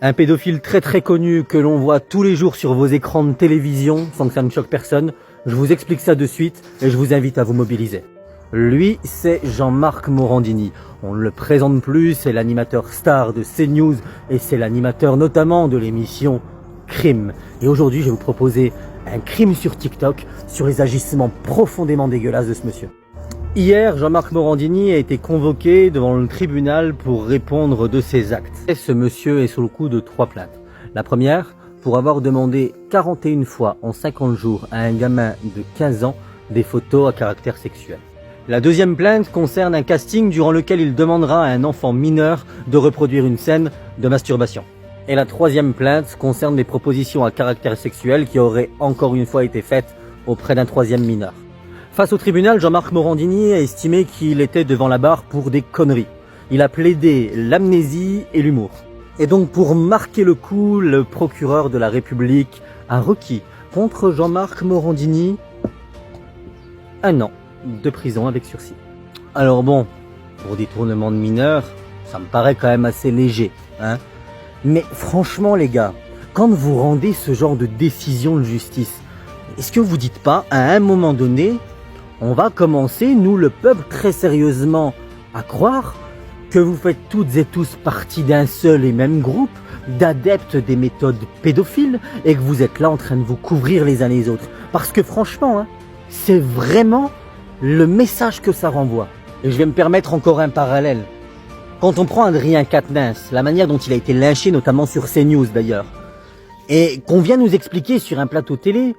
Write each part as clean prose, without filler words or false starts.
Un pédophile très connu que l'on voit tous les jours sur vos écrans de télévision sans que ça ne choque personne. Je vous explique ça de suite et je vous invite à vous mobiliser. Lui, c'est Jean-Marc Morandini. On ne le présente plus, c'est l'animateur star de CNews et c'est l'animateur notamment de l'émission Crime. Et aujourd'hui, je vais vous proposer un crime sur TikTok sur les agissements profondément dégueulasses de ce monsieur. Hier, Jean-Marc Morandini a été convoqué devant le tribunal pour répondre de ses actes. Et ce monsieur est sous le coup de 3 plaintes. La première, pour avoir demandé 41 fois en 50 jours à un gamin de 15 ans des photos à caractère sexuel. La deuxième plainte concerne un casting durant lequel il demandera à un enfant mineur de reproduire une scène de masturbation. Et la troisième plainte concerne des propositions à caractère sexuel qui auraient encore une fois été faites auprès d'un troisième mineur. Face au tribunal, Jean-Marc Morandini a estimé qu'il était devant la barre pour des conneries. Il a plaidé l'amnésie et l'humour. Et donc pour marquer le coup, le procureur de la République a requis contre Jean-Marc Morandini 1 an de prison avec sursis. Alors bon, pour détournement de mineurs, ça me paraît quand même assez léger, hein. Mais franchement les gars, quand vous rendez ce genre de décision de justice, est-ce que vous dites pas à un moment donné, on va commencer, nous le peuple, très sérieusement à croire que vous faites toutes et tous partie d'un seul et même groupe d'adeptes des méthodes pédophiles et que vous êtes là en train de vous couvrir les uns les autres. Parce que franchement, hein, c'est vraiment le message que ça renvoie. Et je vais me permettre encore un parallèle. Quand on prend Adrien Quatennens, la manière dont il a été lynché, notamment sur CNews d'ailleurs, et qu'on vient nous expliquer sur un plateau télé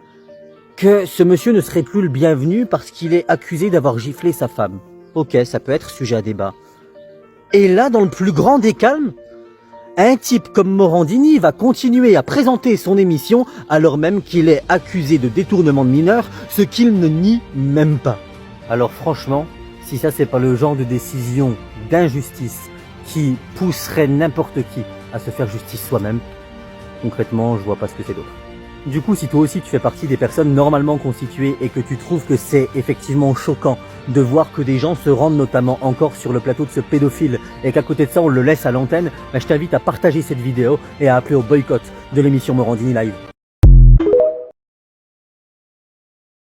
que ce monsieur ne serait plus le bienvenu parce qu'il est accusé d'avoir giflé sa femme. Ok, ça peut être sujet à débat. Et là, dans le plus grand des calmes, un type comme Morandini va continuer à présenter son émission alors même qu'il est accusé de détournement de mineurs, ce qu'il ne nie même pas. Alors franchement, si ça c'est pas le genre de décision d'injustice qui pousserait n'importe qui à se faire justice soi-même, concrètement, je vois pas ce que c'est d'autre. Du coup, si toi aussi tu fais partie des personnes normalement constituées et que tu trouves que c'est effectivement choquant de voir que des gens se rendent notamment encore sur le plateau de ce pédophile et qu'à côté de ça on le laisse à l'antenne, je t'invite à partager cette vidéo et à appeler au boycott de l'émission Morandini Live.